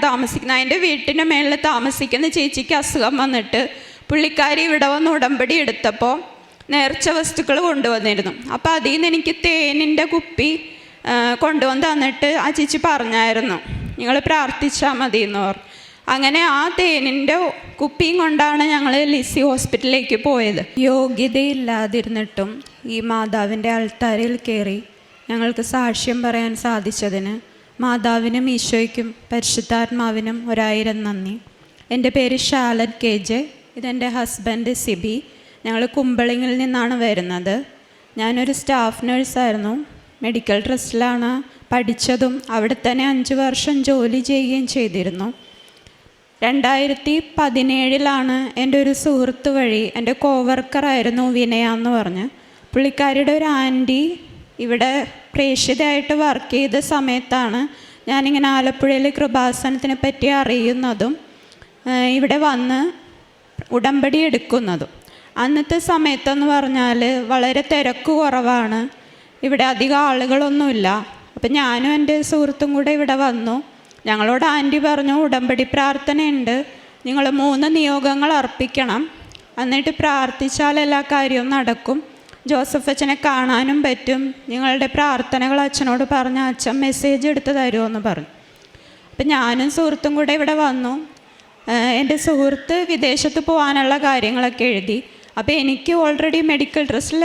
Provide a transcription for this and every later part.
താമസിക്കുന്നത്. എൻ്റെ വീട്ടിൻ്റെ മേളിൽ താമസിക്കുന്ന ചേച്ചിക്ക് അസുഖം വന്നിട്ട് പുള്ളിക്കാരി ഇവിടെ വന്ന് ഉടമ്പടി എടുത്തപ്പോൾ നേർച്ച വസ്തുക്കൾ കൊണ്ടുവന്നിരുന്നു. അപ്പോൾ അതിൽ നിന്ന് എനിക്ക് തേനിൻ്റെ കുപ്പി കൊണ്ടുവന്ന് തന്നിട്ട് ആ ചേച്ചി പറഞ്ഞായിരുന്നു, നിങ്ങൾ പ്രാർത്ഥിച്ചാൽ മതി എന്ന് പറഞ്ഞു. അങ്ങനെ ആ തേനിൻ്റെ കുപ്പിയും കൊണ്ടാണ് ഞങ്ങൾ ലിസി ഹോസ്പിറ്റലിലേക്ക് പോയത്. യോഗ്യതയില്ലാതിരുന്നിട്ടും ഈ മാതാവിൻ്റെ അൾത്താരയിൽ കയറി ഞങ്ങൾക്ക് സാക്ഷ്യം പറയാൻ സാധിച്ചതിന് മാതാവിനും ഈശോയ്ക്കും പരിശുദ്ധാത്മാവിനും 1000 നന്ദി. എൻ്റെ പേര് ഷാലൻ KJ. ഇതെൻ്റെ ഹസ്ബൻഡ് സിബി. ഞങ്ങൾ കുമ്പളങ്ങിൽ നിന്നാണ് വരുന്നത്. ഞാനൊരു സ്റ്റാഫ് നഴ്സായിരുന്നു. മെഡിക്കൽ ട്രസ്റ്റിലാണ് പഠിച്ചതും അവിടെ തന്നെ 5 വർഷം ജോലി ചെയ്യുകയും ചെയ്തിരുന്നു. 2017 എൻ്റെ ഒരു സുഹൃത്ത് വഴി, എൻ്റെ കോവർക്കറായിരുന്നു വിനയ എന്ന് പറഞ്ഞ്, പുള്ളിക്കാരിയുടെ ഒരു ആൻറ്റി ഇവിടെ പ്രേക്ഷിതയായിട്ട് വർക്ക് ചെയ്ത സമയത്താണ് ഞാനിങ്ങനെ ആലപ്പുഴയിൽ കൃപാസനത്തിനെ പറ്റി അറിയുന്നതും ഇവിടെ വന്ന് ഉടമ്പടി എടുക്കുന്നതും. അന്നത്തെ സമയത്തെന്ന് പറഞ്ഞാൽ വളരെ തിരക്ക് കുറവാണ്, ഇവിടെ അധികം ആളുകളൊന്നുമില്ല. അപ്പം ഞാനും എൻ്റെ സുഹൃത്തും കൂടെ ഇവിടെ വന്നു. ഞങ്ങളോട് ആൻറ്റി പറഞ്ഞു, ഉടമ്പടി പ്രാർത്ഥനയുണ്ട്, നിങ്ങൾ 3 നിയോഗങ്ങൾ അർപ്പിക്കണം, എന്നിട്ട് പ്രാർത്ഥിച്ചാൽ എല്ലാ കാര്യവും നടക്കും, ജോസഫ് അച്ഛനെ കാണാനും പറ്റും, നിങ്ങളുടെ പ്രാർത്ഥനകൾ അച്ഛനോട് പറഞ്ഞ് അച്ഛൻ മെസ്സേജ് എടുത്ത് തരുമെന്ന് പറഞ്ഞു. അപ്പം ഞാനും സുഹൃത്തും കൂടെ ഇവിടെ വന്നു. എൻ്റെ സുഹൃത്ത് വിദേശത്ത് പോകാനുള്ള കാര്യങ്ങളൊക്കെ എഴുതി. അപ്പോൾ എനിക്ക് ഓൾറെഡി മെഡിക്കൽ ട്രസ്റ്റിൽ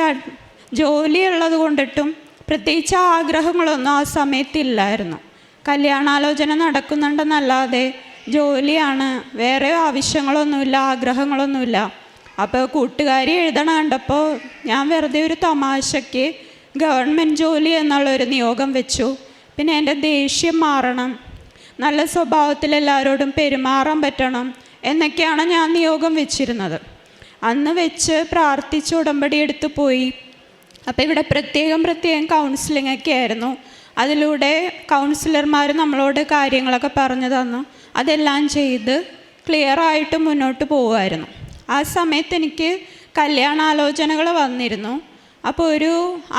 ജോലി ഉള്ളത് കൊണ്ടിട്ടും പ്രത്യേകിച്ച് ആഗ്രഹങ്ങളൊന്നും ആ സമയത്തില്ലായിരുന്നു. കല്യാണാലോചന നടക്കുന്നുണ്ടെന്നല്ലാതെ ജോലിയാണ്, വേറെ ആവശ്യങ്ങളൊന്നുമില്ല, ആഗ്രഹങ്ങളൊന്നുമില്ല. അപ്പോൾ കൂട്ടുകാരി എഴുതണ കണ്ടപ്പോൾ ഞാൻ വെറുതെ ഒരു തമാശയ്ക്ക് ഗവൺമെൻറ് ജോലി എന്നുള്ളൊരു നിയോഗം വെച്ചു. പിന്നെ എൻ്റെ ദേഷ്യം മാറണം, നല്ല സ്വഭാവത്തിൽ എല്ലാവരോടും പെരുമാറാൻ പറ്റണം എന്നൊക്കെയാണ് ഞാൻ നിയോഗം വെച്ചിരുന്നത്. അന്ന് വെച്ച് പ്രാർത്ഥിച്ച് ഉടമ്പടി എടുത്ത് പോയി. അപ്പോൾ ഇവിടെ പ്രത്യേകം കൗൺസിലിംഗ് ഒക്കെ ആയിരുന്നു. അതിലൂടെ കൗൺസിലർമാർ നമ്മളോട് കാര്യങ്ങളൊക്കെ പറഞ്ഞു തന്നു. അതെല്ലാം ചെയ്ത് ക്ലിയറായിട്ട് മുന്നോട്ട് പോകുമായിരുന്നു. ആ സമയത്ത് എനിക്ക് കല്യാണാലോചനകൾ വന്നിരുന്നു. അപ്പോൾ ഒരു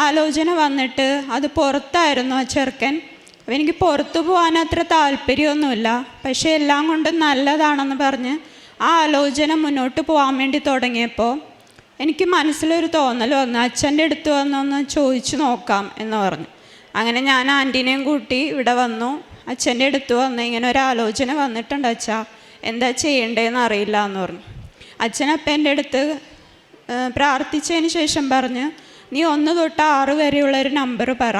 ആലോചന വന്നിട്ട് അത് പുറത്തായിരുന്നു ആ ചെറുക്കൻ. അപ്പോൾ എനിക്ക് പുറത്തു പോകാൻ അത്ര താല്പര്യമൊന്നുമില്ല, പക്ഷേ എല്ലാം കൊണ്ടും നല്ലതാണെന്ന് പറഞ്ഞ് ആ ആലോചന മുന്നോട്ട് പോകാൻ വേണ്ടി തുടങ്ങിയപ്പോൾ എനിക്ക് മനസ്സിലൊരു തോന്നൽ വന്നു, അച്ഛൻ്റെ അടുത്ത് വന്നൊന്ന് ചോദിച്ചു നോക്കാം എന്ന് പറഞ്ഞു. അങ്ങനെ ഞാൻ ആൻറ്റീനെയും കൂട്ടി ഇവിടെ വന്നു. അച്ഛൻ്റെ അടുത്ത് വന്ന് ഇങ്ങനെ ഒരു ആലോചന വന്നിട്ടുണ്ട് അച്ഛാ, എന്താ ചെയ്യേണ്ടതെന്ന് അറിയില്ല എന്ന് പറഞ്ഞു. അച്ഛനപ്പം എൻ്റെ അടുത്ത് പ്രാർത്ഥിച്ചതിന് ശേഷം പറഞ്ഞ്, നീ 1 തൊട്ട് 6 വരെയുള്ളൊരു നമ്പർ പറ,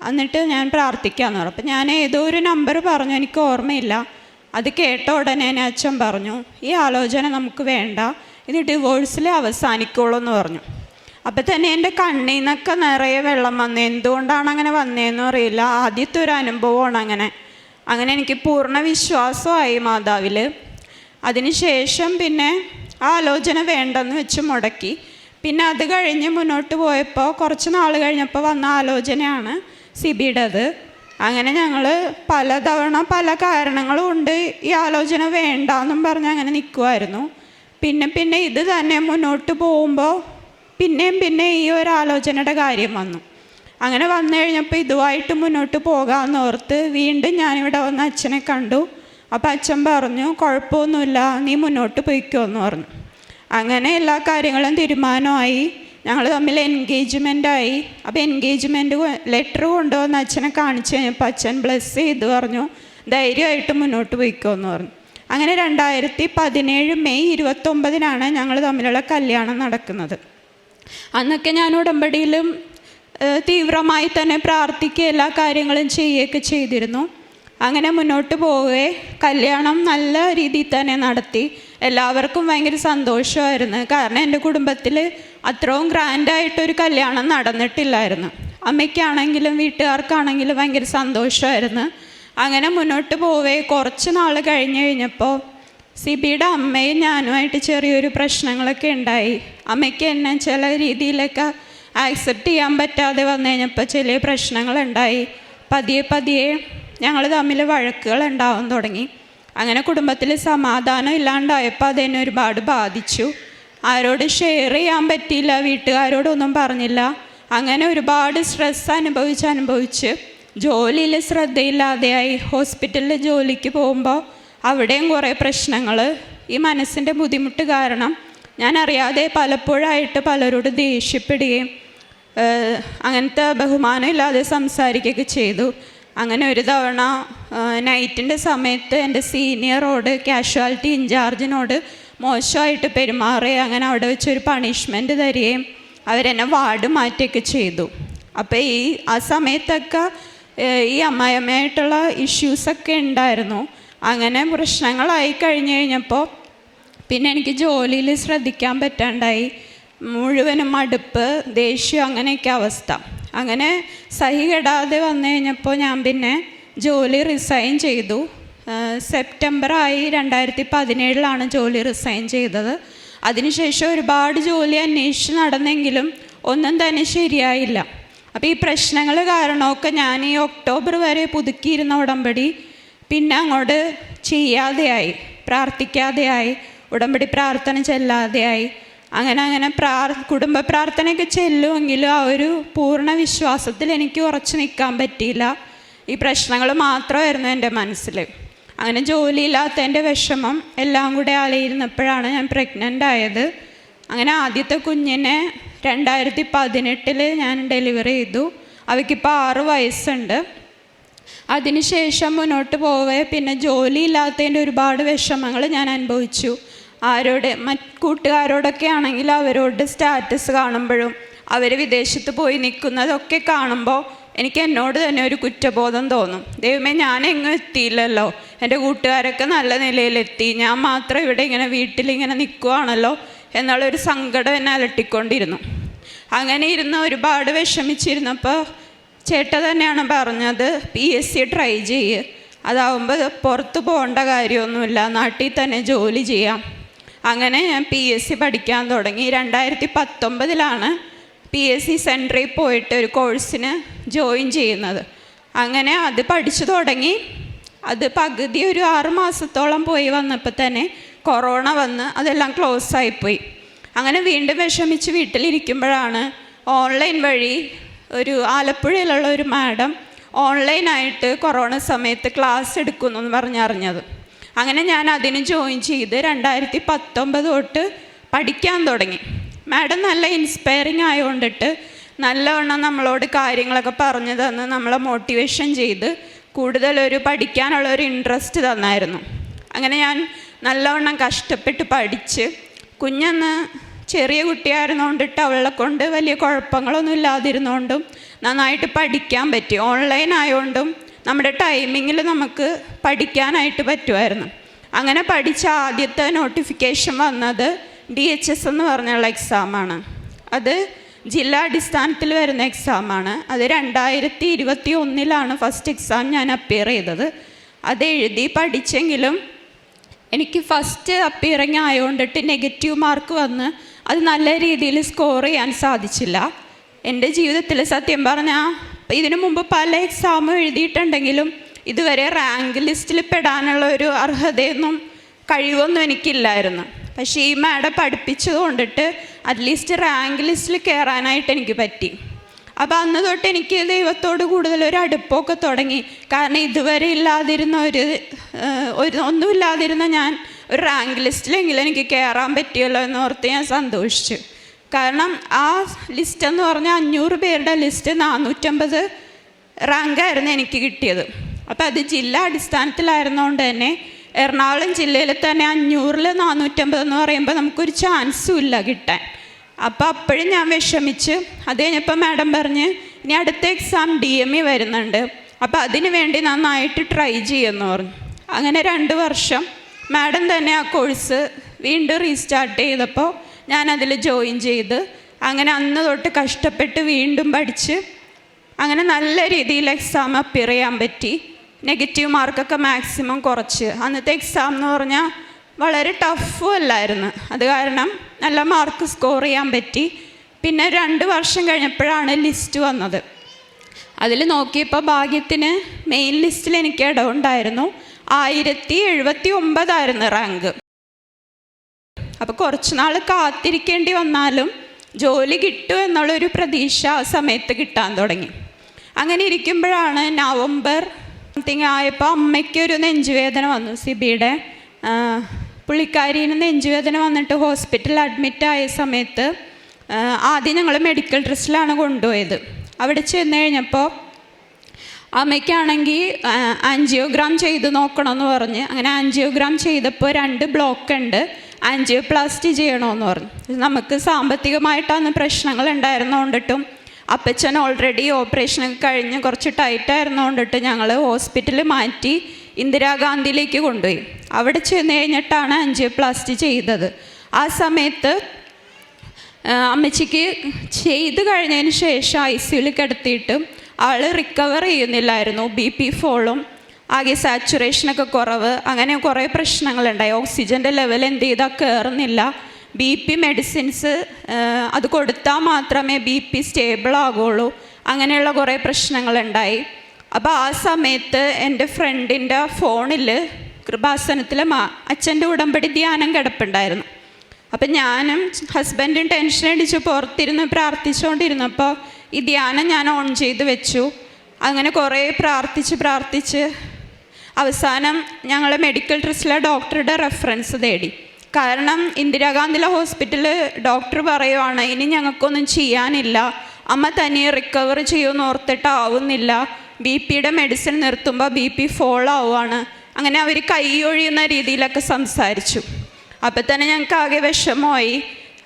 എന്നിട്ട് ഞാൻ പ്രാർത്ഥിക്കാമെന്ന് പറഞ്ഞു. അപ്പം ഞാൻ ഏതോ ഒരു നമ്പർ പറഞ്ഞു, എനിക്ക് ഓർമ്മയില്ല. അത് കേട്ട ഉടനെ അച്ഛൻ പറഞ്ഞു, ഈ ആലോചന നമുക്ക് വേണ്ട, ഇത് ഡിവോഴ്സിൽ അവസാനിക്കുള്ളൂ എന്ന് പറഞ്ഞു. അപ്പം തന്നെ എൻ്റെ കണ്ണിൽ നിന്നൊക്കെ നിറയെ വെള്ളം വന്നു. എന്തുകൊണ്ടാണ് അങ്ങനെ വന്നതെന്നും അറിയില്ല. ആദ്യത്തെ ഒരു അനുഭവമാണ് അങ്ങനെ എനിക്ക് പൂർണ്ണ വിശ്വാസമായി മാതാവിൽ. അതിനുശേഷം പിന്നെ ആ ആലോചന വേണ്ടെന്ന് വെച്ച് മുടക്കി. പിന്നെ അത് കഴിഞ്ഞ് മുന്നോട്ട് പോയപ്പോൾ കുറച്ച് നാൾ കഴിഞ്ഞപ്പോൾ വന്ന ആലോചനയാണ് സിബിയുടേത്. അങ്ങനെ ഞങ്ങൾ പലതവണ പല കാരണങ്ങളും കൊണ്ട് ഈ ആലോചന വേണ്ടെന്നും പറഞ്ഞ് അങ്ങനെ നിൽക്കുമായിരുന്നു. പിന്നെ ഇത് തന്നെ മുന്നോട്ട് പോകുമ്പോൾ പിന്നെ ഈ ഒരു ആലോചനയുടെ കാര്യം വന്നു. അങ്ങനെ വന്നു കഴിഞ്ഞപ്പോൾ ഇതുമായിട്ട് മുന്നോട്ട് പോകാമെന്ന് ഓർത്ത് വീണ്ടും ഞാനിവിടെ വന്ന് അച്ഛനെ കണ്ടു. അപ്പോൾ അച്ഛൻ പറഞ്ഞു, കുഴപ്പമൊന്നുമില്ല, നീ മുന്നോട്ട് പോയിക്കോ എന്ന് പറഞ്ഞു. അങ്ങനെ എല്ലാ കാര്യങ്ങളും തീരുമാനമായി. ഞങ്ങൾ തമ്മിൽ എൻഗേജ്മെൻറ്റായി. അപ്പോൾ എൻഗേജ്മെൻറ്റ് ലെറ്റർ കൊണ്ടുവന്ന് അച്ഛനെ കാണിച്ചു കഴിഞ്ഞപ്പോൾ അച്ഛൻ ബ്ലെസ് ചെയ്ത് പറഞ്ഞു, ധൈര്യമായിട്ട് മുന്നോട്ട് പോയിക്കോ എന്ന് പറഞ്ഞു. അങ്ങനെ 2017 മെയ് 29 ഞങ്ങൾ തമ്മിലുള്ള കല്യാണം നടക്കുന്നത്. അന്നൊക്കെ ഞാൻ ഉടമ്പടിയിലും തീവ്രമായി തന്നെ പ്രാർത്ഥിക്കുക, എല്ലാ കാര്യങ്ങളും ചെയ്യുകയൊക്കെ ചെയ്തിരുന്നു. അങ്ങനെ മുന്നോട്ട് പോവുകയെ കല്യാണം നല്ല രീതിയിൽ തന്നെ നടത്തി. എല്ലാവർക്കും ഭയങ്കര സന്തോഷമായിരുന്നു. കാരണം എൻ്റെ കുടുംബത്തിൽ അത്രയും ഗ്രാൻഡായിട്ടൊരു കല്യാണം നടന്നിട്ടില്ലായിരുന്നു. അമ്മയ്ക്കാണെങ്കിലും വീട്ടുകാർക്കാണെങ്കിലും ഭയങ്കര സന്തോഷമായിരുന്നു. അങ്ങനെ മുന്നോട്ട് പോവേ കുറച്ച് നാൾ കഴിഞ്ഞപ്പോൾ സിബിയുടെ അമ്മയും ഞാനുമായിട്ട് ചെറിയൊരു പ്രശ്നങ്ങളൊക്കെ ഉണ്ടായി. അമ്മയ്ക്ക് എന്നെ ചില രീതിയിലൊക്കെ ആക്സെപ്റ്റ് ചെയ്യാൻ പറ്റാതെ വന്നു കഴിഞ്ഞപ്പോൾ ചില പ്രശ്നങ്ങളുണ്ടായി. പതിയെ ഞങ്ങൾ തമ്മിൽ വഴക്കുകൾ ഉണ്ടാവാൻ തുടങ്ങി. അങ്ങനെ കുടുംബത്തിൽ സമാധാനം ഇല്ലാണ്ടായപ്പോൾ അതെന്നെ ഒരുപാട് ബാധിച്ചു. ആരോട് ഷെയർ ചെയ്യാൻ പറ്റിയില്ല, വീട്ടുകാരോടൊന്നും പറഞ്ഞില്ല. അങ്ങനെ ഒരുപാട് സ്ട്രെസ് അനുഭവിച്ച് ജോലിയിൽ ശ്രദ്ധയില്ലാതെയായി. ഹോസ്പിറ്റലിൽ ജോലിക്ക് പോകുമ്പോൾ അവിടെയും കുറേ പ്രശ്നങ്ങൾ. ഈ മനസ്സിൻ്റെ ബുദ്ധിമുട്ട് കാരണം ഞാൻ അറിയാതെ പലപ്പോഴായിട്ട് പലരോട് ദേഷ്യപ്പെടുകയും അങ്ങനത്തെ ബഹുമാനമില്ലാതെ സംസാരിക്കുകയൊക്കെ ചെയ്തു. അങ്ങനെ ഒരു തവണ നൈറ്റിൻ്റെ സമയത്ത് എൻ്റെ സീനിയറോട്, കാഷ്വാലിറ്റി ഇൻചാർജിനോട് മോശമായിട്ട് പെരുമാറുകയും അങ്ങനെ അവിടെ വെച്ചൊരു പണിഷ്മെൻറ്റ് തരികയും അവരെന്നെ വാർഡ് മാറ്റുകയൊക്കെ ചെയ്തു. അപ്പോൾ ആ സമയത്തൊക്കെ ഈ അമ്മായിയമ്മയായിട്ടുള്ള ഇഷ്യൂസൊക്കെ ഉണ്ടായിരുന്നു. അങ്ങനെ പ്രശ്നങ്ങളായി കഴിഞ്ഞപ്പോൾ പിന്നെ എനിക്ക് ജോലിയിൽ ശ്രദ്ധിക്കാൻ പറ്റാണ്ടായി. മുഴുവനും മടുപ്പ്, ദേഷ്യം, അങ്ങനെയൊക്കെ അവസ്ഥ. അങ്ങനെ സഹി കെടാതെ വന്നു കഴിഞ്ഞപ്പോൾ ഞാൻ പിന്നെ ജോലി റിസൈൻ ചെയ്തു. സെപ്റ്റംബറായി 2017 ജോലി റിസൈൻ ചെയ്തത്. അതിനുശേഷം ഒരുപാട് ജോലി അന്വേഷിച്ച് നടന്നെങ്കിലും ഒന്നും തന്നെ ശരിയായില്ല. അപ്പോൾ ഈ പ്രശ്നങ്ങൾ കാരണമൊക്കെ ഞാൻ ഈ ഒക്ടോബർ വരെ പുതുക്കിയിരുന്ന ഉടമ്പടി പിന്നെ അങ്ങോട്ട് ചെയ്യാതെയായി, പ്രാർത്ഥിക്കാതെയായി, ഉടമ്പടി പ്രാർത്ഥന ചെല്ലാതെയായി. അങ്ങനെ കുടുംബ പ്രാർത്ഥനയൊക്കെ ചെല്ലുമെങ്കിലും ആ ഒരു പൂർണ്ണ വിശ്വാസത്തിൽ എനിക്ക് ഉറച്ചു നിൽക്കാൻ പറ്റിയില്ല. ഈ പ്രശ്നങ്ങൾ മാത്രമായിരുന്നു എൻ്റെ മനസ്സിൽ. അങ്ങനെ ജോലിയില്ലാത്തതിൻ്റെ വിഷമം എല്ലാം കൂടെ അലയിരുന്നപ്പോഴാണ് ഞാൻ പ്രഗ്നൻ്റ് ആയത്. അങ്ങനെ ആദ്യത്തെ കുഞ്ഞിനെ 2018 ഞാൻ ഡെലിവറി ചെയ്തു. അവയ്ക്കിപ്പോൾ 6 വയസ്സുണ്ട്. അതിനുശേഷം മുന്നോട്ട് പോവേ പിന്നെ ജോലിയില്ലാത്തതിൻ്റെ ഒരുപാട് വിഷമങ്ങൾ ഞാൻ അനുഭവിച്ചു. കൂട്ടുകാരോടൊക്കെ ആണെങ്കിൽ അവരോട് സ്റ്റാറ്റസ് കാണുമ്പോഴും അവർ വിദേശത്ത് പോയി നിൽക്കുന്നതൊക്കെ കാണുമ്പോൾ എനിക്ക് എന്നോട് തന്നെ ഒരു കുറ്റബോധം തോന്നും. ദൈവമേ, ഞാൻ എങ്ങും എത്തിയില്ലല്ലോ, എൻ്റെ കൂട്ടുകാരൊക്കെ നല്ല നിലയിലെത്തി, ഞാൻ മാത്രം ഇവിടെ ഇങ്ങനെ വീട്ടിലിങ്ങനെ നിൽക്കുകയാണല്ലോ എന്നുള്ളൊരു സങ്കടം എന്നെ അലട്ടിക്കൊണ്ടിരുന്നു. അങ്ങനെ ഇരുന്ന് ഒരുപാട് വിഷമിച്ചിരുന്നപ്പോൾ ചേട്ട തന്നെയാണ് പറഞ്ഞത്, PSC ട്രൈ ചെയ്യുക, അതാവുമ്പോൾ പുറത്ത് പോകേണ്ട കാര്യമൊന്നുമില്ല, നാട്ടിൽ തന്നെ ജോലി ചെയ്യാം. അങ്ങനെ ഞാൻ PSC പഠിക്കാൻ തുടങ്ങി. 2019 PSC സെൻറ്ററിൽ പോയിട്ട് ഒരു കോഴ്സിന് ജോയിൻ ചെയ്യുന്നത്. അങ്ങനെ അത് പഠിച്ചു തുടങ്ങി. അത് പകുതി ഒരു 6 മാസത്തോളം പോയി വന്നപ്പോൾ തന്നെ കൊറോണ വന്ന് അതെല്ലാം ക്ലോസ് ആയിപ്പോയി. അങ്ങനെ വീണ്ടും വിഷമിച്ച് വീട്ടിലിരിക്കുമ്പോഴാണ് ഓൺലൈൻ വഴി ഒരു ആലപ്പുഴയിലുള്ള ഒരു മാഡം ഓൺലൈനായിട്ട് കൊറോണ സമയത്ത് ക്ലാസ് എടുക്കുന്നു എന്ന് പറഞ്ഞറിഞ്ഞത്. അങ്ങനെ ഞാൻ അതിന് ജോയിൻ ചെയ്ത് 2019 തൊട്ട് പഠിക്കാൻ തുടങ്ങി. മാഡം നല്ല ഇൻസ്പയറിങ് ആയതുകൊണ്ടിട്ട് നല്ലവണ്ണം നമ്മളോട് കാര്യങ്ങളൊക്കെ പറഞ്ഞു തന്ന് നമ്മളെ മോട്ടിവേഷൻ ചെയ്ത് കൂടുതലൊരു പഠിക്കാനുള്ളൊരു ഇൻട്രസ്റ്റ് തന്നായിരുന്നു. അങ്ങനെ ഞാൻ നല്ലവണ്ണം കഷ്ടപ്പെട്ട് പഠിച്ച് കുഞ്ഞന്ന് ചെറിയ കുട്ടിയായിരുന്നുകൊണ്ടിട്ട് അവളെ കൊണ്ട് വലിയ കുഴപ്പങ്ങളൊന്നും ഇല്ലാതിരുന്നുകൊണ്ടും നന്നായിട്ട് പഠിക്കാൻ പറ്റി. ഓൺലൈൻ ആയതുകൊണ്ടും നമ്മുടെ ടൈമിങ്ങിൽ നമുക്ക് പഠിക്കാനായിട്ട് പറ്റുമായിരുന്നു. അങ്ങനെ പഠിച്ച ആദ്യത്തെ നോട്ടിഫിക്കേഷൻ വന്നത് DHS എന്ന് പറഞ്ഞുള്ള എക്സാമാണ്. അത് ജില്ലാടിസ്ഥാനത്തിൽ വരുന്ന എക്സാമാണ്. അത് 2021 ഫസ്റ്റ് എക്സാം ഞാൻ അപ്പിയർ ചെയ്തത്. അത് എഴുതി പഠിച്ചെങ്കിലും എനിക്ക് ഫസ്റ്റ് അപ്പിയറിങ് ആയതുകൊണ്ടിട്ട് നെഗറ്റീവ് മാർക്ക് വന്ന് അത് നല്ല രീതിയിൽ സ്കോർ ചെയ്യാൻ സാധിച്ചില്ല. എൻ്റെ ജീവിതത്തിൽ സത്യം പറഞ്ഞാൽ ഇതിനു മുമ്പ് പല എക്സാമും എഴുതിയിട്ടുണ്ടെങ്കിലും ഇതുവരെ റാങ്ക് ലിസ്റ്റിൽ പെടാനുള്ള ഒരു അർഹതയൊന്നും കഴിവൊന്നും എനിക്കില്ലായിരുന്നു. പക്ഷേ ഈ മാഡം പഠിപ്പിച്ചത് കൊണ്ടിട്ട് അറ്റ്ലീസ്റ്റ് റാങ്ക് ലിസ്റ്റിൽ കയറാനായിട്ട് എനിക്ക് പറ്റി. അപ്പോൾ അന്ന് തൊട്ട് എനിക്ക് ദൈവത്തോട് കൂടുതലൊരു അടുപ്പമൊക്കെ തുടങ്ങി. കാരണം ഇതുവരെ ഇല്ലാതിരുന്ന ഒന്നുമില്ലാതിരുന്ന ഞാൻ ഒരു റാങ്ക് ലിസ്റ്റിലെങ്കിലും എനിക്ക് കയറാൻ പറ്റിയല്ലോ എന്നോർത്ത് ഞാൻ സന്തോഷിച്ചു. കാരണം ആ ലിസ്റ്റ് എന്ന് പറഞ്ഞാൽ 500 പേരുടെ ലിസ്റ്റ് 450 റാങ്കായിരുന്നു എനിക്ക് കിട്ടിയത്. അപ്പോൾ അത് ജില്ലാ അടിസ്ഥാനത്തിലായിരുന്നുകൊണ്ട് തന്നെ എറണാകുളം ജില്ലയിൽ തന്നെ 500-ൽ 450 എന്ന് പറയുമ്പോൾ നമുക്കൊരു ചാൻസും ഇല്ല കിട്ടാൻ. അപ്പോൾ അപ്പോഴും ഞാൻ വിഷമിച്ച്. അത് കഴിഞ്ഞപ്പോൾ മാഡം പറഞ്ഞ് ഇനി അടുത്ത എക്സാം DME വരുന്നുണ്ട്, അപ്പോൾ അതിന് വേണ്ടി നന്നായിട്ട് ട്രൈ ചെയ്യുമെന്ന് പറഞ്ഞു. അങ്ങനെ 2 വർഷം മാഡം തന്നെ ആ കോഴ്സ് വീണ്ടും റീസ്റ്റാർട്ട് ചെയ്തപ്പോൾ ഞാനതിൽ ജോയിൻ ചെയ്ത് അങ്ങനെ അന്ന് തൊട്ട് കഷ്ടപ്പെട്ട് വീണ്ടും പഠിച്ച് അങ്ങനെ നല്ല രീതിയിൽ എക്സാം അപ്പിയർ ചെയ്യാൻ പറ്റി. നെഗറ്റീവ് മാർക്കൊക്കെ മാക്സിമം കുറച്ച്. അന്നത്തെ എക്സാം എന്ന് പറഞ്ഞാൽ വളരെ ടഫും അല്ലായിരുന്നു. അത് കാരണം നല്ല മാർക്ക് സ്കോർ ചെയ്യാൻ പറ്റി. പിന്നെ 2 വർഷം കഴിഞ്ഞപ്പോഴാണ് ലിസ്റ്റ് വന്നത്. അതിൽ നോക്കിയപ്പോൾ ഭാഗ്യത്തിന് മെയിൻ ലിസ്റ്റിൽ എനിക്ക് ഇടമുണ്ടായിരുന്നു. 1079 റാങ്ക്. അപ്പോൾ കുറച്ച് നാൾ കാത്തിരിക്കേണ്ടി വന്നാലും ജോലി കിട്ടും എന്നുള്ളൊരു പ്രതീക്ഷ ആ സമയത്ത് കിട്ടാൻ തുടങ്ങി. അങ്ങനെ ഇരിക്കുമ്പോഴാണ് നവംബർ സംതിങ് ആയപ്പോൾ അമ്മയ്ക്കൊരു നെഞ്ചുവേദന വന്നു. സിബിയുടെ പുള്ളിക്കാരിന് നെഞ്ചുവേദന വന്നിട്ട് ഹോസ്പിറ്റലിൽ അഡ്മിറ്റായ സമയത്ത് ആദ്യം ഞങ്ങൾ മെഡിക്കൽ ട്രസ്റ്റിലാണ് കൊണ്ടുപോയത്. അവിടെ ചെന്ന് കഴിഞ്ഞപ്പോൾ അമ്മയ്ക്കാണെങ്കിൽ ആൻജിയോഗ്രാം ചെയ്ത് നോക്കണമെന്ന് പറഞ്ഞ്, അങ്ങനെ ആൻജിയോഗ്രാം ചെയ്തപ്പോൾ 2 ബ്ലോക്ക് ഉണ്ട്, ആൻജിയോപ്ലാസ്റ്റി ചെയ്യണമെന്ന് പറഞ്ഞു. നമുക്ക് സാമ്പത്തികമായിട്ടാണ് പ്രശ്നങ്ങൾ ഉണ്ടായിരുന്നുകൊണ്ടിട്ടും അപ്പച്ചൻ ഓൾറെഡി ഓപ്പറേഷനൊക്കെ കഴിഞ്ഞ് കുറച്ച് ടൈറ്റായിരുന്നുകൊണ്ടിട്ട് ഞങ്ങൾ ഹോസ്പിറ്റലിൽ മാറ്റി ഇന്ദിരാഗാന്ധിയിലേക്ക് കൊണ്ടുപോയി. അവിടെ ചെന്ന് കഴിഞ്ഞിട്ടാണ് ആൻജിയോപ്ലാസ്റ്റി ചെയ്തത്. ആ സമയത്ത് അമ്മച്ചിക്ക് ചെയ്ത് കഴിഞ്ഞതിന് ശേഷം ICUവിൽ കിടത്തിയിട്ട് ആൾ റിക്കവർ ചെയ്യുന്നില്ലായിരുന്നു. BP ഫോളും ആകെ സാച്ചുറേഷനൊക്കെ കുറവ്, അങ്ങനെ കുറേ പ്രശ്നങ്ങളുണ്ടായി. ഓക്സിജൻ്റെ ലെവൽ എന്ത് ചെയ്താൽ കയറുന്നില്ല. BP മെഡിസിൻസ് അത് കൊടുത്താൽ മാത്രമേ BP സ്റ്റേബിൾ ആകുള്ളൂ. അങ്ങനെയുള്ള കുറേ പ്രശ്നങ്ങളുണ്ടായി. അപ്പോൾ ആ സമയത്ത് എൻ്റെ ഫ്രണ്ടിൻ്റെ ഫോണിൽ കൃപാസനത്തിൽ അച്ഛൻ്റെ ഉടമ്പടി ധ്യാനം കിടപ്പുണ്ടായിരുന്നു. അപ്പം ഞാനും ഹസ്ബൻഡും ടെൻഷൻ അടിച്ച് പുറത്തിരുന്ന് പ്രാർത്ഥിച്ചുകൊണ്ടിരുന്നപ്പോൾ ഈ ധ്യാനം ഞാൻ ഓൺ ചെയ്ത് വെച്ചു. അങ്ങനെ കുറേ പ്രാർത്ഥിച്ച് അവസാനം ഞങ്ങൾ മെഡിക്കൽ ട്രസ്റ്റിലെ ഡോക്ടറുടെ റെഫറൻസ് തേടി. കാരണം ഇന്ദിരാഗാന്ധിയിലെ ഹോസ്പിറ്റലിൽ ഡോക്ടർ പറയുവാണ് ഇനി ഞങ്ങൾക്കൊന്നും ചെയ്യാനില്ല, അമ്മ തനിയെ റിക്കവർ ചെയ്യുമെന്ന് ഓർത്തിട്ടാവുന്നില്ല, BPയുടെ മെഡിസിൻ നിർത്തുമ്പോൾ BP ഫോൾ ആവുകയാണ്. അങ്ങനെ അവർ കൈയൊഴിയുന്ന രീതിയിലൊക്കെ സംസാരിച്ചു. അപ്പം തന്നെ ഞങ്ങൾക്ക് ആകെ വിഷമമായി.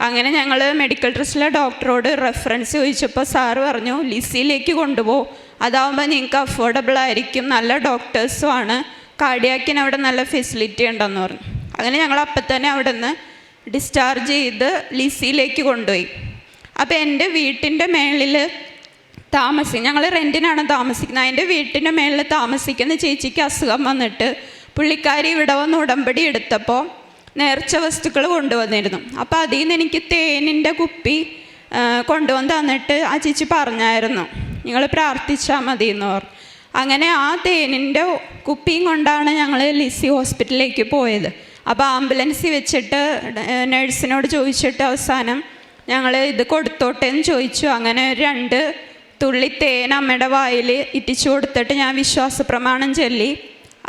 അങ്ങനെ ഞങ്ങൾ മെഡിക്കൽ ട്രസ്റ്റിലെ ഡോക്ടറോട് റെഫറൻസ് ചോദിച്ചപ്പോൾ സാറ് പറഞ്ഞു ലിസിയിലേക്ക് കൊണ്ടുപോകും, അതാവുമ്പോൾ നിങ്ങൾക്ക് അഫോർഡബിൾ ആയിരിക്കും, നല്ല ഡോക്ടേഴ്സുമാണ്, കാർഡിയാക്കിന് അവിടെ നല്ല ഫെസിലിറ്റി ഉണ്ടെന്ന് പറഞ്ഞു. അങ്ങനെ ഞങ്ങൾ അപ്പം തന്നെ അവിടെ നിന്ന് ഡിസ്ചാർജ് ചെയ്ത് ലിസിയിലേക്ക് കൊണ്ടുപോയി. അപ്പോൾ എൻ്റെ വീട്ടിൻ്റെ മേളിൽ ഞങ്ങൾ റെൻറ്റിനാണ് താമസിക്കുന്നത്. എൻ്റെ വീട്ടിൻ്റെ മേളിൽ താമസിക്കുന്ന ചേച്ചിക്ക് അസുഖം വന്നിട്ട് പുള്ളിക്കാരി ഇവിടെ വന്ന് ഉടമ്പടി എടുത്തപ്പോൾ നേർച്ച വസ്തുക്കൾ കൊണ്ടുവന്നിരുന്നു. അപ്പോൾ അതിൽ നിന്ന് എനിക്ക് തേനിൻ്റെ കുപ്പി കൊണ്ടുവന്ന് തന്നിട്ട് ആ ചേച്ചി പറഞ്ഞായിരുന്നു നിങ്ങൾ പ്രാർത്ഥിച്ചാൽ മതി എന്ന് പറഞ്ഞു. അങ്ങനെ ആ തേനിൻ്റെ കുപ്പിയും കൊണ്ടാണ് ഞങ്ങൾ ലിസി ഹോസ്പിറ്റലിലേക്ക് പോയത്. അപ്പോൾ ആംബുലൻസിൽ വെച്ചിട്ട് നഴ്സിനോട് ചോദിച്ചിട്ട് അവസാനം ഞങ്ങൾ ഇത് കൊടുത്തോട്ടെ എന്ന് ചോദിച്ചു. അങ്ങനെ 2 തുള്ളി തേൻ അമ്മയുടെ വായിൽ ഇറ്റിച്ചു കൊടുത്തിട്ട് ഞാൻ വിശ്വാസ പ്രമാണം ചൊല്ലി.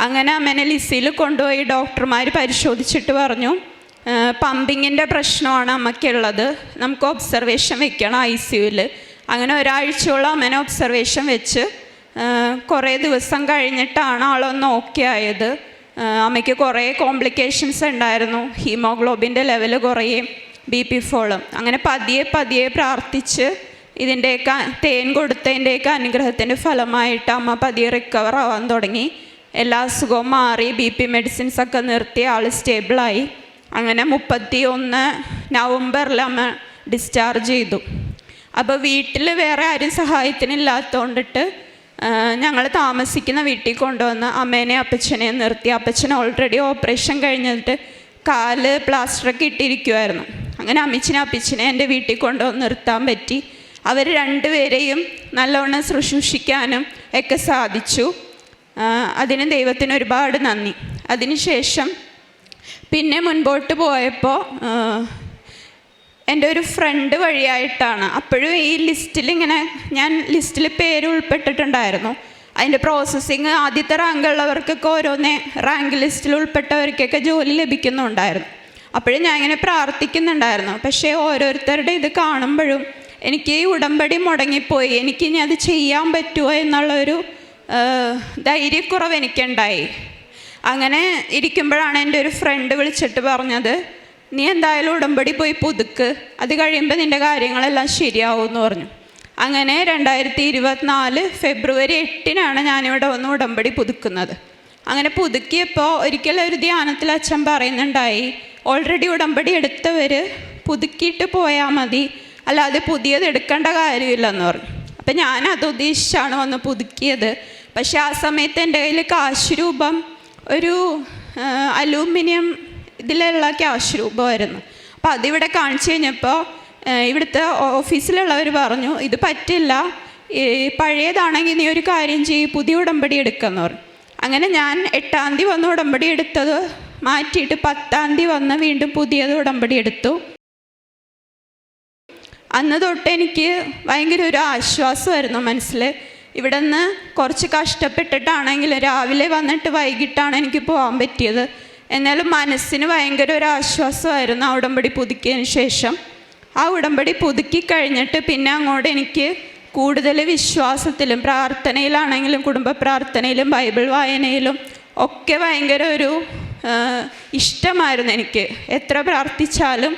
അങ്ങനെ അമ്മേനെ ലിസിയിൽ കൊണ്ടുപോയി ഡോക്ടർമാർ പരിശോധിച്ചിട്ട് പറഞ്ഞു പമ്പിങ്ങിൻ്റെ പ്രശ്നമാണ് അമ്മയ്ക്കുള്ളത്, നമുക്ക് ഒബ്സർവേഷൻ വെക്കണം ICUവിൽ. അങ്ങനെ ഒരാഴ്ചയോളം അമ്മേനെ ഒബ്സർവേഷൻ വെച്ച് കുറേ ദിവസം കഴിഞ്ഞിട്ടാണ് ആളൊന്ന് ഓക്കെ ആയത്. അമ്മയ്ക്ക് കുറേ കോംപ്ലിക്കേഷൻസ് ഉണ്ടായിരുന്നു, ഹീമോഗ്ലോബിൻ്റെ ലെവൽ കുറയും, BP ഫോളും. അങ്ങനെ പതിയെ പ്രാർത്ഥിച്ച് ഇതിൻ്റെയൊക്കെ തേൻ കൊടുത്തതിൻ്റെയൊക്കെ അനുഗ്രഹത്തിൻ്റെ ഫലമായിട്ട് അമ്മ പതിയെ റിക്കവർ ആവാൻ തുടങ്ങി. എല്ലാ അസുഖവും മാറി, BP മെഡിസിൻസൊക്കെ നിർത്തി, ആൾ സ്റ്റേബിളായി. അങ്ങനെ 31 നവംബറിൽ അമ്മ ഡിസ്ചാർജ് ചെയ്തു. അപ്പോൾ വീട്ടിൽ വേറെ ആരും സഹായത്തിനില്ലാത്തതുകൊണ്ടിട്ട് ഞങ്ങൾ താമസിക്കുന്ന വീട്ടിൽ കൊണ്ടുവന്ന് അമ്മേനെ അപ്പച്ചനെയും നിർത്തി. അപ്പച്ചൻ ഓൾറെഡി ഓപ്പറേഷൻ കഴിഞ്ഞിട്ട് കാല് പ്ലാസ്റ്ററൊക്കെ ഇട്ടിരിക്കുമായിരുന്നു. അങ്ങനെ അപ്പച്ചനെ എൻ്റെ വീട്ടിൽ കൊണ്ടുവന്ന് നിർത്താൻ പറ്റി. അവർ 2 പേരെയും നല്ലവണ്ണം ശുശ്രൂഷിക്കാനും ഒക്കെ സാധിച്ചു. അതിന് ദൈവത്തിന് ഒരുപാട് നന്ദി. അതിനുശേഷം പിന്നെ മുൻപോട്ട് പോയപ്പോൾ എൻ്റെ ഒരു ഫ്രണ്ട് വഴിയായിട്ടാണ്, അപ്പോഴും ഈ ലിസ്റ്റിൽ ഇങ്ങനെ ഞാൻ ലിസ്റ്റിൽ പേര് ഉൾപ്പെട്ടിട്ടുണ്ടായിരുന്നു. അതിൻ്റെ പ്രോസസ്സിങ് ആദ്യത്തെ റാങ്കുള്ളവർക്കൊക്കെ ഓരോന്നേ റാങ്ക് ലിസ്റ്റിൽ ഉൾപ്പെട്ടവർക്കൊക്കെ ജോലി ലഭിക്കുന്നുണ്ടായിരുന്നു. അപ്പോഴും ഞാൻ ഇങ്ങനെ പ്രാർത്ഥിക്കുന്നുണ്ടായിരുന്നു. പക്ഷേ ഓരോരുത്തരുടെ ഇത് കാണുമ്പോഴും എനിക്ക് ഈ ഉടമ്പടി മുടങ്ങിപ്പോയി, എനിക്കിനി അത് ചെയ്യാൻ പറ്റുമോ എന്നുള്ളൊരു ധൈര്യക്കുറവ് എനിക്കുണ്ടായി. അങ്ങനെ ഇരിക്കുമ്പോഴാണ് എൻ്റെ ഒരു ഫ്രണ്ട് വിളിച്ചിട്ട് പറഞ്ഞത് നീ എന്തായാലും ഉടമ്പടി പോയി പുതുക്ക്, അത് കഴിയുമ്പോൾ നിൻ്റെ കാര്യങ്ങളെല്ലാം ശരിയാവും എന്ന് പറഞ്ഞു. അങ്ങനെ 2024 ഫെബ്രുവരി 8 ഞാനിവിടെ വന്ന് ഉടമ്പടി പുതുക്കുന്നത്. അങ്ങനെ പുതുക്കിയപ്പോൾ ഒരിക്കലും ഒരു ധ്യാനത്തിൽ അച്ഛൻ പറയുന്നുണ്ടായി ഓൾറെഡി ഉടമ്പടി എടുത്തവർ പുതുക്കിയിട്ട് പോയാൽ മതി, അല്ലാതെ പുതിയത് എടുക്കേണ്ട കാര്യമില്ലെന്ന് പറഞ്ഞു. അപ്പം ഞാനത് ഉദ്ദേശിച്ചാണ് വന്ന് പുതുക്കിയത്. പക്ഷേ ആ സമയത്ത് എൻ്റെ കയ്യിൽ കാശ് രൂപം ഒരു അലൂമിനിയം ഇതിലുള്ള ക്യാഷ് രൂപമായിരുന്നു. അപ്പോൾ അതിവിടെ കാണിച്ചു കഴിഞ്ഞപ്പോൾ ഇവിടുത്തെ ഓഫീസിലുള്ളവർ പറഞ്ഞു ഇത് പറ്റില്ല, പഴയതാണെങ്കിൽ നീ ഒരു കാര്യം ചെയ്യും, പുതിയ ഉടമ്പടി എടുക്കാമെന്ന് പറഞ്ഞു. അങ്ങനെ ഞാൻ 8-ാം തീയതി വന്ന് ഉടമ്പടി എടുത്തത് മാറ്റിയിട്ട് 10-ാം തീയതി വന്ന് വീണ്ടും പുതിയത് ഉടമ്പടി എടുത്തു. അന്ന് തൊട്ട് എനിക്ക് ഭയങ്കര ഒരു ആശ്വാസമായിരുന്നു മനസ്സിൽ. ഇവിടെ നിന്ന് കുറച്ച് കഷ്ടപ്പെട്ടിട്ടാണെങ്കിലും രാവിലെ വന്നിട്ട് വൈകിട്ടാണ് എനിക്ക് പോകാൻ പറ്റിയത്. എന്നാലും മനസ്സിന് ഭയങ്കര ഒരു ആശ്വാസമായിരുന്നു ആ ഉടമ്പടി പുതുക്കിയതിന് ശേഷം. ആ ഉടമ്പടി പുതുക്കി കഴിഞ്ഞിട്ട് പിന്നെ അങ്ങോട്ട് എനിക്ക് കൂടുതൽ വിശ്വാസത്തിലും പ്രാർത്ഥനയിലാണെങ്കിലും കുടുംബ പ്രാർത്ഥനയിലും ബൈബിൾ വായനയിലും ഒക്കെ ഭയങ്കര ഒരു ഇഷ്ടമായിരുന്നു. എനിക്ക് എത്ര പ്രാർത്ഥിച്ചാലും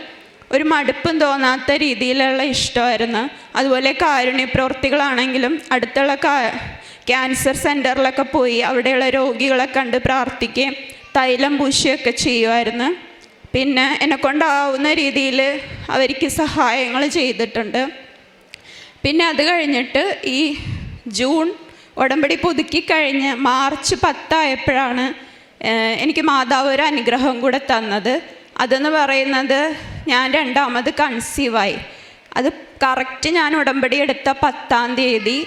ഒരു മടുപ്പും തോന്നാത്ത രീതിയിലുള്ള ഇഷ്ടമായിരുന്നു. അതുപോലെ കാരുണ്യ പ്രവൃത്തികളാണെങ്കിലും അടുത്തുള്ള ക്യാൻസർ സെൻറ്ററിലൊക്കെ പോയി അവിടെയുള്ള രോഗികളെ കണ്ട് പ്രാർത്ഥിക്കുകയും തൈലം പൂശുകയൊക്കെ ചെയ്യുമായിരുന്നു. പിന്നെ എന്നെക്കൊണ്ടാവുന്ന രീതിയിൽ അവർക്ക് സഹായങ്ങൾ ചെയ്തിട്ടുണ്ട്. പിന്നെ അത് കഴിഞ്ഞിട്ട് ഈ ജൂൺ ഉടമ്പടി പുതുക്കി കഴിഞ്ഞ് മാർച്ച് 10 ആയപ്പോഴാണ് എനിക്ക് മാതാവ് ഒരു അനുഗ്രഹം കൂടെ തന്നത്. അതെന്ന് പറയുന്നത് ഞാൻ 2ാമത് കൺസീവായി. അത് കറക്റ്റ് ഞാൻ ഉടമ്പടി എടുത്ത 10-ാം തീയതി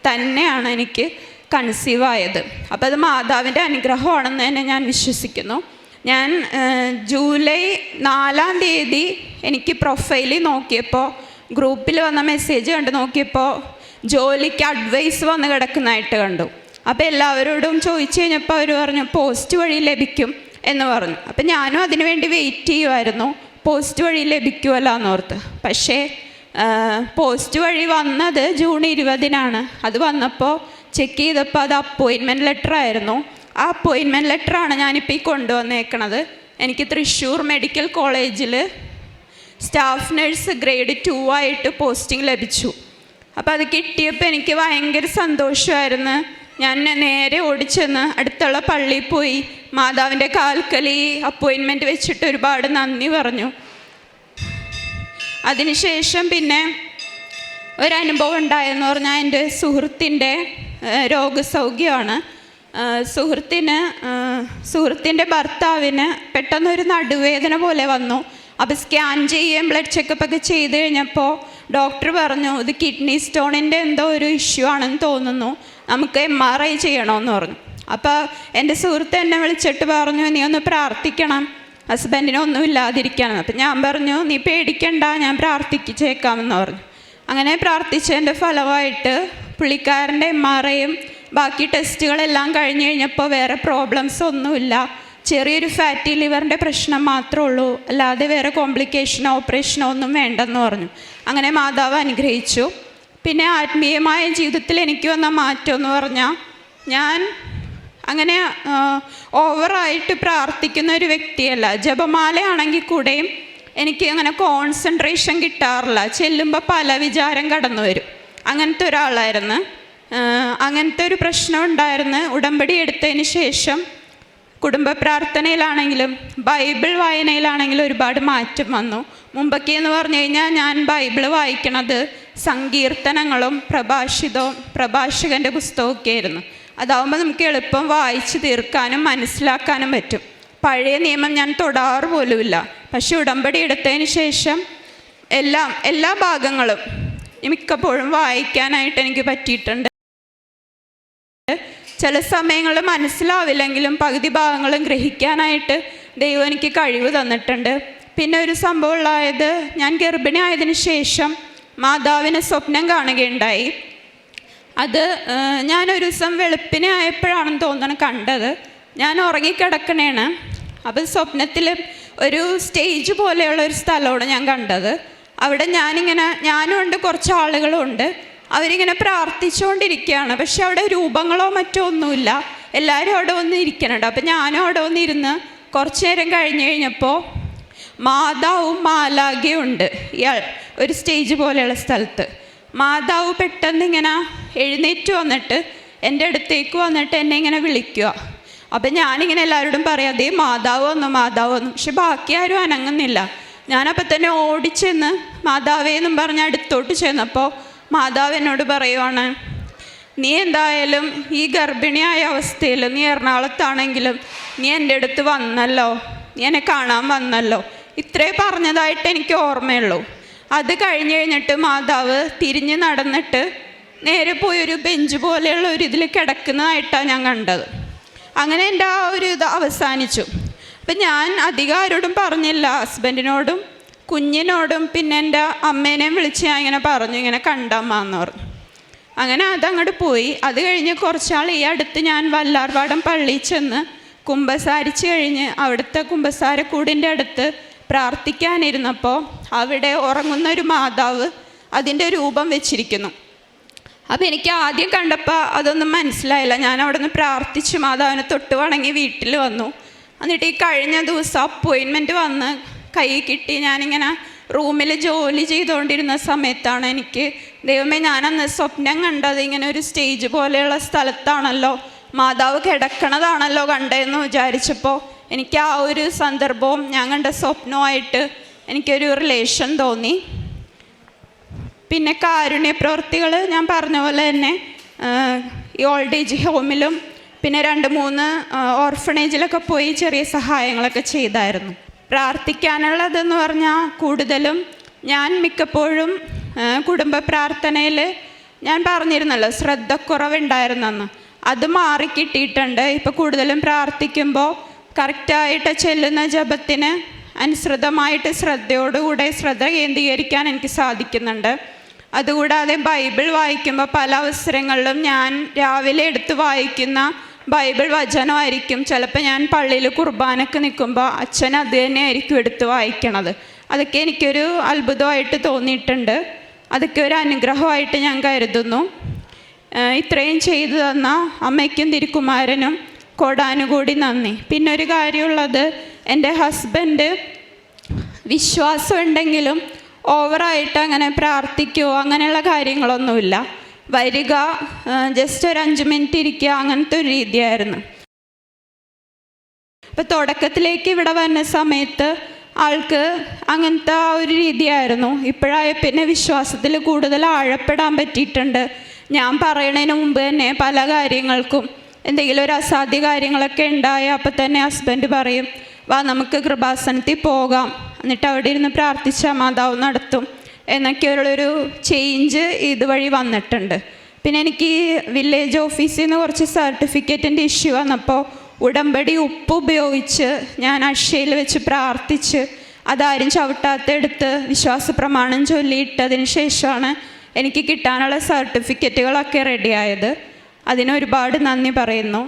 തന്നെയാണ് എനിക്ക് കൺസീവായത്. അപ്പോൾ അത് മാതാവിൻ്റെ അനുഗ്രഹമാണെന്ന് തന്നെ ഞാൻ വിശ്വസിക്കുന്നു. ഞാൻ ജൂലൈ 4-ാം തീയതി എനിക്ക് പ്രൊഫൈലിൽ നോക്കിയപ്പോൾ ഗ്രൂപ്പിൽ വന്ന മെസ്സേജ് കണ്ട് നോക്കിയപ്പോൾ ജോലിക്ക് അഡ്വൈസ് വന്ന് കിടക്കുന്നതായിട്ട് കണ്ടു. അപ്പോൾ എല്ലാവരോടും ചോദിച്ചു കഴിഞ്ഞപ്പോൾ അവർ പറഞ്ഞു പോസ്റ്റ് വഴി ലഭിക്കും എന്ന് പറഞ്ഞു. അപ്പം ഞാനും അതിനു വേണ്ടി വെയിറ്റ് ചെയ്യുമായിരുന്നു, പോസ്റ്റ് വഴി ലഭിക്കുമല്ലോ എന്നോർത്ത്. പക്ഷേ പോസ്റ്റ് വഴി വന്നത് ജൂൺ 20-നാണ്. അത് വന്നപ്പോൾ ചെക്ക് ചെയ്തപ്പോൾ അത് അപ്പോയിൻമെൻറ്റ് ലെറ്റർ ആയിരുന്നു. ആ അപ്പോയിൻമെൻറ്റ് ലെറ്ററാണ് ഞാനിപ്പോൾ ഈ കൊണ്ടുവന്നേക്കണത്. എനിക്ക് തൃശ്ശൂർ മെഡിക്കൽ കോളേജിൽ സ്റ്റാഫ് നഴ്സ് ഗ്രേഡ് 2 ആയിട്ട് പോസ്റ്റിംഗ് ലഭിച്ചു. അപ്പോൾ അത് കിട്ടിയപ്പോൾ എനിക്ക് ഭയങ്കര സന്തോഷമായിരുന്നു. ഞാൻ നേരെ ഓടിച്ചെന്ന് അടുത്തുള്ള പള്ളിയിൽ പോയി മാതാവിൻ്റെ കാൽക്കൽ ഈ അപ്പോയിൻമെൻറ്റ് വെച്ചിട്ട് ഒരുപാട് നന്ദി പറഞ്ഞു. അതിനുശേഷം പിന്നെ ഒരനുഭവം ഉണ്ടായെന്ന് പറഞ്ഞാൽ എൻ്റെ സുഹൃത്തിൻ്റെ രോഗസൗഖ്യമാണ്. സുഹൃത്തിൻ്റെ ഭർത്താവിന് പെട്ടെന്നൊരു നടുവേദന പോലെ വന്നു. അപ്പോൾ സ്കാൻ ചെയ്യുകയും ബ്ലഡ് ചെക്കപ്പൊക്കെ ചെയ്ത് കഴിഞ്ഞപ്പോൾ ഡോക്ടർ പറഞ്ഞു ഇത് കിഡ്നി സ്റ്റോണിൻ്റെ എന്തോ ഒരു ഇഷ്യൂ ആണെന്ന് തോന്നുന്നു, നമുക്ക് MRI ചെയ്യണമെന്ന് പറഞ്ഞു. അപ്പോൾ എൻ്റെ സുഹൃത്ത് എന്നെ വിളിച്ചിട്ട് പറഞ്ഞു നീ ഒന്ന് പ്രാർത്ഥിക്കണം, ഹസ്ബൻഡിനൊന്നും ഇല്ലാതിരിക്കണം. അപ്പം ഞാൻ പറഞ്ഞു നീ പേടിക്കണ്ട, ഞാൻ പ്രാർത്ഥിച്ചേക്കാമെന്ന് പറഞ്ഞു. അങ്ങനെ പ്രാർത്ഥിച്ചതിൻ്റെ ഫലമായിട്ട് പുള്ളിക്കാരൻ്റെ MRIയും ബാക്കി ടെസ്റ്റുകളെല്ലാം കഴിഞ്ഞ് കഴിഞ്ഞപ്പോൾ വേറെ പ്രോബ്ലംസ് ഒന്നുമില്ല. ചെറിയൊരു ഫാറ്റി ലിവറിൻ്റെ പ്രശ്നം മാത്രമേ ഉള്ളൂ, അല്ലാതെ വേറെ കോംപ്ലിക്കേഷനോ ഓപ്പറേഷനോ ഒന്നും വേണ്ടെന്ന് പറഞ്ഞു. അങ്ങനെ മാതാവ് അനുഗ്രഹിച്ചു. പിന്നെ ആത്മീയമായ ജീവിതത്തിൽ എനിക്ക് വന്ന മാറ്റം എന്ന് പറഞ്ഞാൽ ഞാൻ അങ്ങനെ ഓവറായിട്ട് പ്രാർത്ഥിക്കുന്ന ഒരു വ്യക്തിയല്ല. ജപമാലയാണെങ്കിൽ കൂടെയും എനിക്ക് അങ്ങനെ കോൺസെൻട്രേഷൻ കിട്ടാറില്ല. ചെല്ലുമ്പോൾ പല വിചാരം കടന്നു വരും. അങ്ങനത്തെ ഒരാളായിരുന്നു. അങ്ങനത്തെ ഒരു പ്രശ്നം ഉണ്ടായിരുന്നു. ഉടമ്പടി എടുത്തതിന് ശേഷം കുടുംബ പ്രാർത്ഥനയിലാണെങ്കിലും ബൈബിൾ വായനയിലാണെങ്കിലും ഒരുപാട് മാറ്റം വന്നു. മുമ്പൊക്കെ എന്ന് പറഞ്ഞു കഴിഞ്ഞാൽ ഞാൻ ബൈബിൾ വായിക്കണത് സങ്കീർത്തനങ്ങളും പ്രഭാഷകൻ്റെ പുസ്തകമൊക്കെ ആയിരുന്നു. അതാവുമ്പോൾ നമുക്ക് എളുപ്പം വായിച്ച് തീർക്കാനും മനസ്സിലാക്കാനും പറ്റും. പഴയ നിയമം ഞാൻ തൊടാറ് പോലുമില്ല. പക്ഷെ ഉടമ്പടി എടുത്തതിന് ശേഷം എല്ലാ ഭാഗങ്ങളും മിക്കപ്പോഴും വായിക്കാനായിട്ട് എനിക്ക് പറ്റിയിട്ടുണ്ട്. ചില സമയങ്ങളിൽ മനസ്സിലാവില്ലെങ്കിലും പകുതി ഭാഗങ്ങളും ഗ്രഹിക്കാനായിട്ട് ദൈവം എനിക്ക് കഴിവ് തന്നിട്ടുണ്ട്. പിന്നെ ഒരു സംഭവം ഉള്ളായത്, ഞാൻ ഗർഭിണി ആയതിനു ശേഷം മാതാവിനെ സ്വപ്നം കാണുകയുണ്ടായി. അത് ഞാനൊരു ദിവസം വെളുപ്പിനെ ആയപ്പോഴാണെന്ന് തോന്നണം കണ്ടത്. ഞാൻ ഉറങ്ങിക്കിടക്കണേണ്. അപ്പോൾ സ്വപ്നത്തിൽ ഒരു സ്റ്റേജ് പോലെയുള്ള ഒരു സ്ഥലമാണ് ഞാൻ കണ്ടത്. അവിടെ ഞാനും ഉണ്ട്, കുറച്ച് ആളുകളുണ്ട്. അവരിങ്ങനെ പ്രാർത്ഥിച്ചുകൊണ്ടിരിക്കുകയാണ്. പക്ഷെ അവിടെ രൂപങ്ങളോ മറ്റോ ഒന്നുമില്ല. എല്ലാവരും അവിടെ വന്ന് ഇരിക്കണുണ്ട്. അപ്പം ഞാനും അവിടെ വന്നിരുന്ന് കുറച്ച് നേരം കഴിഞ്ഞപ്പോൾ മാതാവും മാലാഖയും ഉണ്ട് ഒരു സ്റ്റേജ് പോലെയുള്ള സ്ഥലത്ത്. മാതാവ് പെട്ടെന്ന് ഇങ്ങനെ എഴുന്നേറ്റ് വന്നിട്ട് എൻ്റെ അടുത്തേക്ക് വന്നിട്ട് എന്നെ ഇങ്ങനെ വിളിക്കുക. അപ്പം ഞാനിങ്ങനെ എല്ലാവരോടും പറയാം അതേ മാതാവ് വന്നു. പക്ഷെ ബാക്കി ആരും അനങ്ങുന്നില്ല. ഞാനപ്പം തന്നെ ഓടിച്ചെന്ന് മാതാവേന്നും പറഞ്ഞ് അടുത്തോട്ട് ചെന്നപ്പോൾ മാതാവ് എന്നോട് പറയുവാണ്, നീ എന്തായാലും ഈ ഗർഭിണിയായ അവസ്ഥയിൽ നീ എറണാകുളത്താണെങ്കിലും നീ എൻ്റെ അടുത്ത് വന്നല്ലോ, നീ എന്നെ കാണാൻ വന്നല്ലോ. ഇത്രേ പറഞ്ഞതായിട്ട് എനിക്ക് ഓർമ്മയുള്ളൂ. അത് കഴിഞ്ഞിട്ട് മാതാവ് തിരിഞ്ഞ് നടന്നിട്ട് നേരെ പോയി ഒരു ബെഞ്ച് പോലെയുള്ള ഒരു ഇതിൽ കിടക്കുന്നതായിട്ടാണ് ഞാൻ കണ്ടത്. അങ്ങനെ എൻ്റെ ആ ഒരു ഇത് അവസാനിച്ചു. അപ്പം ഞാൻ അധികം ആരോടും പറഞ്ഞില്ല. ഹസ്ബൻഡിനോടും കുഞ്ഞിനോടും പിന്നെ എൻ്റെ അമ്മേനെയും വിളിച്ച് ഞാൻ ഇങ്ങനെ പറഞ്ഞു, ഇങ്ങനെ കണ്ടമ്മ എന്ന് പറഞ്ഞു. അങ്ങനെ അതങ്ങോട്ട് പോയി. അത് കഴിഞ്ഞ് കുറച്ചാൾ ഈ അടുത്ത് ഞാൻ വല്ലാർപാടം പള്ളിയിൽ ചെന്ന് കുമ്പസാരിച്ച് കഴിഞ്ഞ് അവിടുത്തെ കുമ്പസാരക്കൂടിൻ്റെ അടുത്ത് പ്രാർത്ഥിക്കാനിരുന്നപ്പോൾ അവിടെ ഉറങ്ങുന്ന ഒരു മാതാവ് അതിൻ്റെ രൂപം വെച്ചിരിക്കുന്നു. അപ്പോൾ എനിക്ക് ആദ്യം കണ്ടപ്പോൾ അതൊന്നും മനസ്സിലായില്ല. ഞാൻ അവിടെ നിന്ന് പ്രാർത്ഥിച്ചു മാതാവിനെ തൊട്ട് വണങ്ങി വീട്ടിൽ വന്നു. എന്നിട്ട് ഈ കഴിഞ്ഞ ദിവസം അപ്പോയിൻമെൻറ്റ് വന്ന് കൈ കിട്ടി. ഞാനിങ്ങനെ റൂമിൽ ജോലി ചെയ്തുകൊണ്ടിരുന്ന സമയത്താണ് എനിക്ക് ദൈവമേ, ഞാനന്ന് സ്വപ്നം കണ്ടത് ഇങ്ങനെ ഒരു സ്റ്റേജ് പോലെയുള്ള സ്ഥലത്താണല്ലോ മാതാവ് കിടക്കണതാണല്ലോ കണ്ടതെന്ന് വിചാരിച്ചപ്പോൾ എനിക്ക് ആ ഒരു സന്ദർഭവും ഞാൻ കണ്ട സ്വപ്നവുമായിട്ട് എനിക്കൊരു റിലേഷൻ തോന്നി. പിന്നെ കാരുണ്യ പ്രവൃത്തികൾ ഞാൻ പറഞ്ഞ പോലെ തന്നെ ഈ ഓൾഡ് ഏജ് ഹോമിലും പിന്നെ 2-3 ഓർഫണേജിലൊക്കെ പോയി ചെറിയ സഹായങ്ങളൊക്കെ ചെയ്തായിരുന്നു. പ്രാർത്ഥിക്കാനുള്ളതെന്ന് പറഞ്ഞാൽ കൂടുതലും ഞാൻ മിക്കപ്പോഴും കുടുംബ പ്രാർത്ഥനയിൽ ഞാൻ പറഞ്ഞിരുന്നല്ലോ ശ്രദ്ധക്കുറവുണ്ടായിരുന്നെന്ന്. അത് മാറിക്കിട്ടിയിട്ടുണ്ട്. ഇപ്പോൾ കൂടുതലും പ്രാർത്ഥിക്കുമ്പോൾ കറക്റ്റായിട്ട് ചെല്ലുന്ന ജപത്തിന് അനുസൃതമായിട്ട് ശ്രദ്ധയോടുകൂടെ ശ്രദ്ധ കേന്ദ്രീകരിക്കാൻ എനിക്ക് സാധിക്കുന്നുണ്ട്. അതുകൂടാതെ ബൈബിൾ വായിക്കുമ്പോൾ പല അവസരങ്ങളിലും ഞാൻ രാവിലെ എടുത്ത് വായിക്കുന്ന ബൈബിൾ വചനമായിരിക്കും ചിലപ്പോൾ ഞാൻ പള്ളിയിൽ കുർബാനക്ക് നിൽക്കുമ്പോൾ അച്ഛൻ അത് തന്നെയായിരിക്കും എടുത്ത് വായിക്കണത്. അതൊക്കെ എനിക്കൊരു അത്ഭുതമായിട്ട് തോന്നിയിട്ടുണ്ട്. അതൊക്കെ ഒരു അനുഗ്രഹമായിട്ട് ഞാൻ കരുതുന്നു. ഇത്രയും ചെയ്തു തന്ന അമ്മയ്ക്കും തിരുക്കുമാരനും കോടാനുകൂടി നന്ദി. പിന്നെ ഒരു കാര്യമുള്ളത്, എൻ്റെ ഹസ്ബൻഡ് വിശ്വാസം ഉണ്ടെങ്കിലും ഓവറായിട്ട് അങ്ങനെ പ്രാർത്ഥിക്കുകയോ അങ്ങനെയുള്ള കാര്യങ്ങളൊന്നുമില്ല. വരിക, ജസ്റ്റ് ഒരു 5 മിനിറ്റ് ഇരിക്കുക, അങ്ങനത്തെ ഒരു രീതിയായിരുന്നു. അപ്പോൾ തുടക്കത്തിലേക്ക് ഇവിടെ വന്ന സമയത്ത് ആൾക്ക് അങ്ങനത്തെ ആ ഒരു രീതിയായിരുന്നു. ഇപ്പോഴായ പിന്നെ വിശ്വാസത്തിൽ കൂടുതൽ ആഴപ്പെടാൻ പറ്റിയിട്ടുണ്ട്. ഞാൻ പറയണതിന് മുമ്പ് തന്നെ പല കാര്യങ്ങൾക്കും എന്തെങ്കിലും ഒരു അസാധ്യ കാര്യങ്ങളൊക്കെ ഉണ്ടായ അപ്പം തന്നെ ഹസ്ബൻഡ് പറയും, വാ നമുക്ക് കൃപാസനത്തിൽ പോകാം, എന്നിട്ട് അവിടെ ഇരുന്ന് പ്രാർത്ഥിച്ചാൽ മാതാവ് നടത്തും എന്നൊക്കെയുള്ളൊരു ചേഞ്ച് ഇതുവഴി വന്നിട്ടുണ്ട്. പിന്നെ എനിക്ക് ഈ വില്ലേജ് ഓഫീസിൽ നിന്ന് കുറച്ച് സർട്ടിഫിക്കറ്റിൻ്റെ ഇഷ്യൂ വന്നപ്പോൾ ഉടമ്പടി ഉപ്പ് ഉപയോഗിച്ച് ഞാൻ അക്ഷയയിൽ വെച്ച് പ്രാർത്ഥിച്ച് അതാരും ചവിട്ടാത്തെടുത്ത് വിശ്വാസ പ്രമാണം ചൊല്ലിയിട്ടതിന് ശേഷമാണ് എനിക്ക് കിട്ടാനുള്ള സർട്ടിഫിക്കറ്റുകളൊക്കെ റെഡിയായത്. അതിനൊരുപാട് നന്ദി പറയുന്നു.